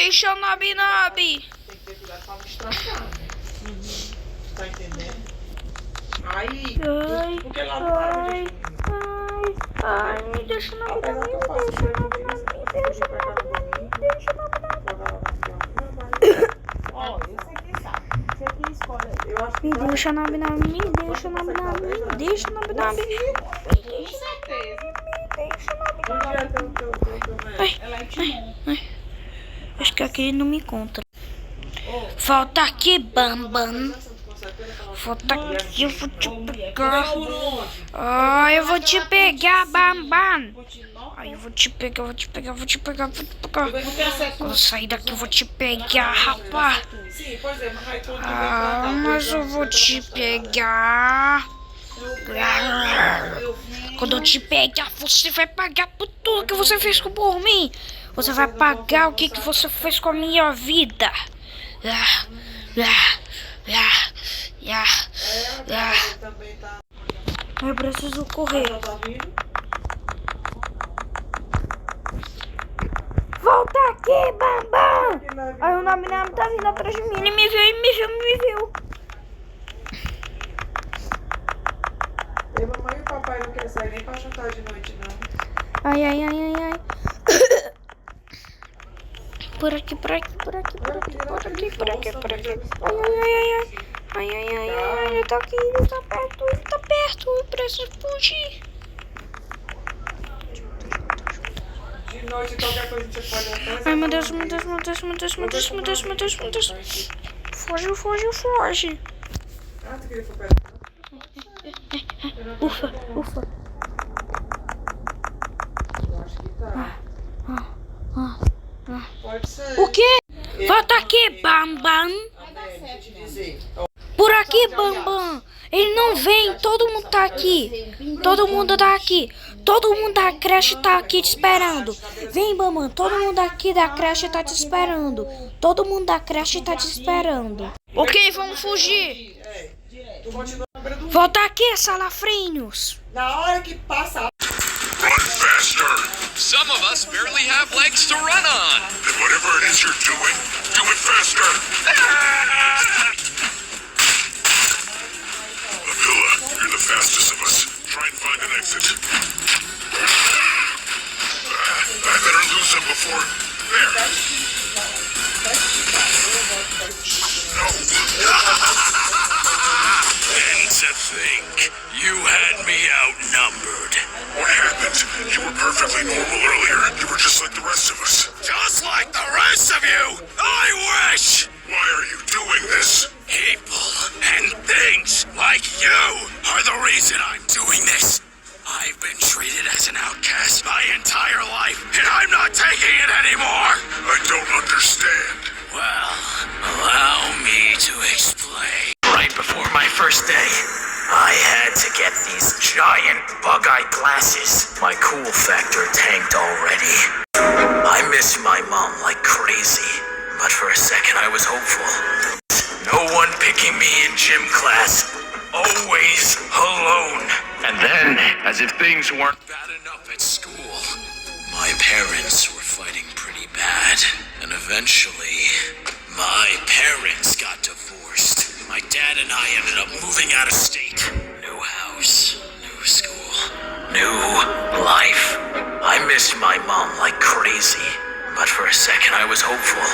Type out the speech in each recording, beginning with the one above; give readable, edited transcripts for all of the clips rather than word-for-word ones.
deixa o Nabnab. Tem que ter cuidado pra não estragar. Tá entendendo? Aí, porque lá não para de Ai, me deixa o Nabnab, me deixa o Nabnab, me deixa o Nabnab, me deixa o Nabnab. Ó, esse aqui sabe. Esse aqui escolhe. Eu acho que Me deixa o Nabnab, me deixa o Nabnab, me deixa o Nabnab. com certeza. Acho que aqui ele não me conta. Volta aqui, Bambam. Volta aqui, eu vou te pegar. Ai, eu vou te pegar, Bambam. Ai, eu vou te pegar, vou te pegar, vou te pegar, vou te pegar. Quando eu sair daqui, eu vou te pegar, rapaz. Ah, mas eu vou te pegar. Quando eu te pegar, você vai pagar por tudo que você fez por mim. Você vai pagar o que você fez com a minha vida. Eu preciso correr. Volta aqui, Bambam! Aí o Nabnab tá vindo atrás de mim. Ele me viu, ele me viu, me viu. E mamãe e o papai não querem sair nem pra jantar de noite, não. Ai. Por aqui. Ai. Ele tá aqui, ele tá perto. Eu preciso fugir. De noite, qualquer coisa que você pode até. Ai, meu Deus. Foge. Ah, tu queria for perto? Ufa. Eu acho que tá. Pode ser. O quê? Volta aqui, Bambam. Por aqui, Bambam. Ele não vem, todo mundo tá aqui. Todo mundo da creche tá aqui te esperando. Vem, Bambam, todo mundo aqui da creche tá te esperando. Ok, vamos fugir. Volta aqui, salafrinhos. Na hora que passa. Run faster! Some of us barely have legs to run on. Then whatever it is you're doing, do it faster. Abdullah, you're the fastest of us. Try and find an exit. I better lose him before. There. No. And to think, you had me outnumbered. What happened? You were perfectly normal earlier. You were just like the rest of us. Just like the rest of you? I wish! Why are you doing this? People and things like you are the reason I'm doing this. I've been treated as an outcast my entire life, and I'm not taking it anymore. I don't understand. Well, allow me to explain. Right before my first day, I had to get these giant bug-eyed glasses. My cool factor tanked already. I miss my mom like crazy, but for a second I was hopeful. No one picking me in gym class. Always alone. And then, as if things weren't bad enough at school, my parents were fighting pretty bad. And eventually, my parents got divorced. My dad and I ended up moving out of state. New house, new school, new life. I missed my mom like crazy, but for a second I was hopeful.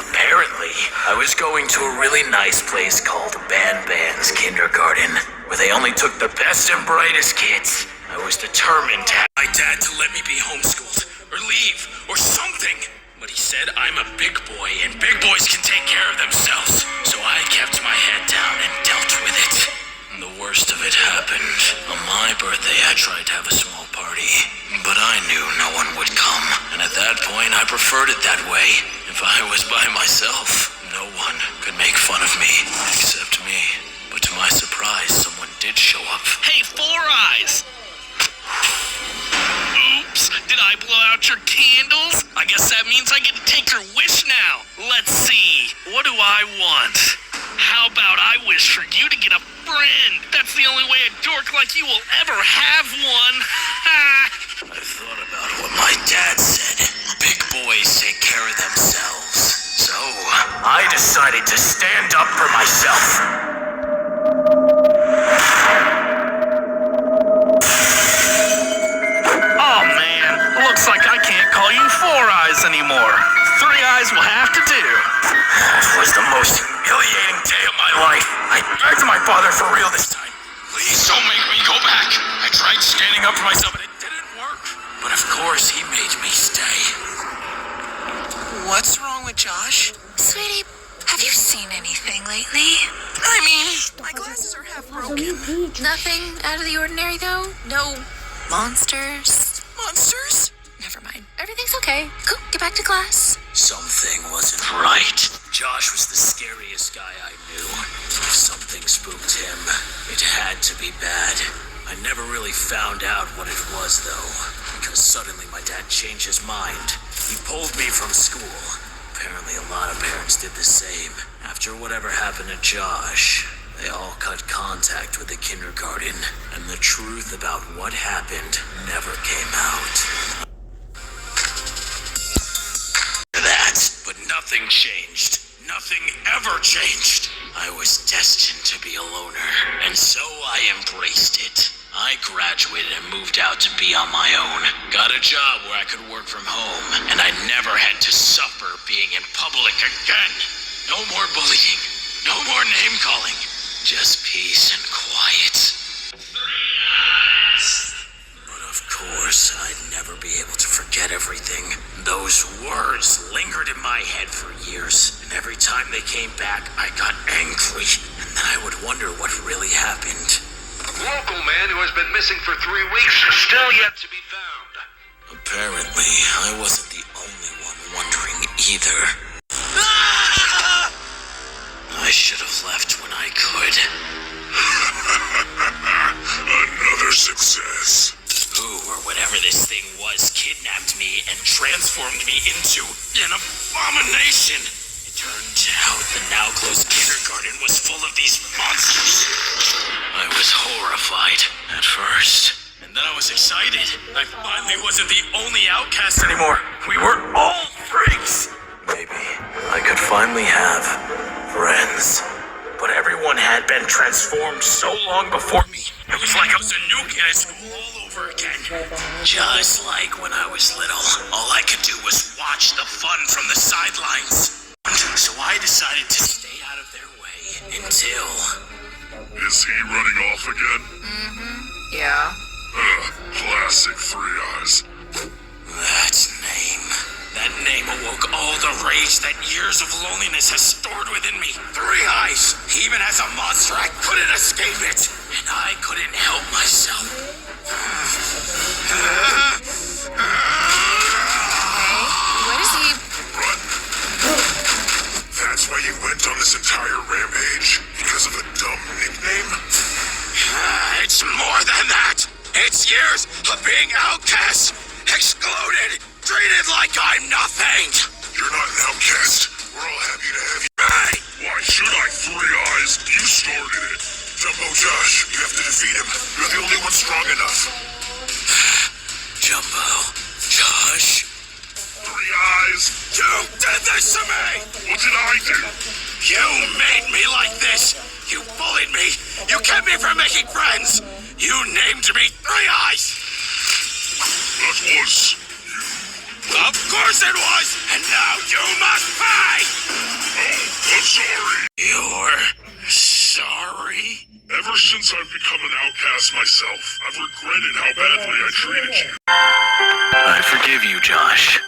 Apparently, I was going to a really nice place called Ban's Kindergarten, where they only took the best and brightest kids. I was determined to have my dad to let me be homeschooled, or leave, or something. But he said I'm a big boy, and big boys can take care of themselves. So I kept my head down and dealt with it. And the worst of it happened. On my birthday, I tried to have a small party, but I knew no one would come. And at that point, I preferred it that way. If I was by myself, no one could make fun of me, except me. But to my surprise, someone did show up. Hey, Four Eyes! Oops, did I blow out your candles? I guess that means I get to take your wish now. Let's see, what do I want? How about I wish for you to get a friend? That's the only way a dork like you will ever have one. I thought about what my dad said. Big boys take care of themselves. up for myself. Oh man, looks like I can't call you Four Eyes anymore. Three Eyes will have to do. It was the most humiliating day of my life. I begged my father for real this time. Please don't make me go back. I tried standing up for myself and it didn't work. But of course he made me stay. What's wrong with Josh? Sweetie, have you seen anything lately? I mean, my glasses are half broken. Nothing out of the ordinary, though? No monsters? Monsters? Never mind. Everything's okay. Go, get back to class. Something wasn't right. Josh was the scariest guy I knew. If something spooked him, it had to be bad. I never really found out what it was, though, because suddenly my dad changed his mind. He pulled me from school. Apparently a lot of parents did the same. After whatever happened to Josh, they all cut contact with the kindergarten, and the truth about what happened never came out. But nothing changed. Nothing ever changed. I was destined to be a loner, and so I embraced it. I graduated and moved out to be on my own. Got a job where I could work from home, and I never had to suffer being in public again. No more bullying. No more name calling. Just peace and quiet. 3 eyes. But of course, I'd never be able to forget everything. Those words lingered in my head for years, and every time they came back, I got angry, and then I would wonder what really happened. Local man who has been missing for 3 weeks, still yet to be found. Apparently, I wasn't the only one wondering either. Ah! I should have left when I could. Another success. Who or whatever this thing was kidnapped me and transformed me into an abomination. It turned out the now closed kindergarten was full of these monsters. I was horrified at first, and then I was excited. I finally wasn't the only outcast anymore. We were all freaks. Maybe I could finally have friends. But everyone had been transformed so long before me. It was like I was a new kid at school all over again. Just like when I was little, all I could do was watch the fun from the sidelines. So I decided to stay out of their way until... Is he running off again? Yeah. Classic Three Eyes. That name awoke all the rage that years of loneliness has stored within me. Three Eyes. Even as a monster, I couldn't escape it. And I couldn't help myself. What is he? Run. That's why you went on this entire rampage? Because of a dumb nickname? It's more than that. It's years of being outcast, excluded, treated like I'm nothing. You're not an outcast. We're all happy to have you. Hey! Why should I? Three Eyes, you started it. Jumbo Josh, you have to defeat him. You're the only one strong enough. Jumbo Josh? Three Eyes? You did this to me! What did I do? You made me like this. You bullied me. You kept me from making friends. You named me Three Eyes. That was you. Of course it was. And now you must pay. Oh, I'm sorry. You're sorry? Ever since I've become an outcast myself, I've regretted how badly I treated you. I forgive you, Josh.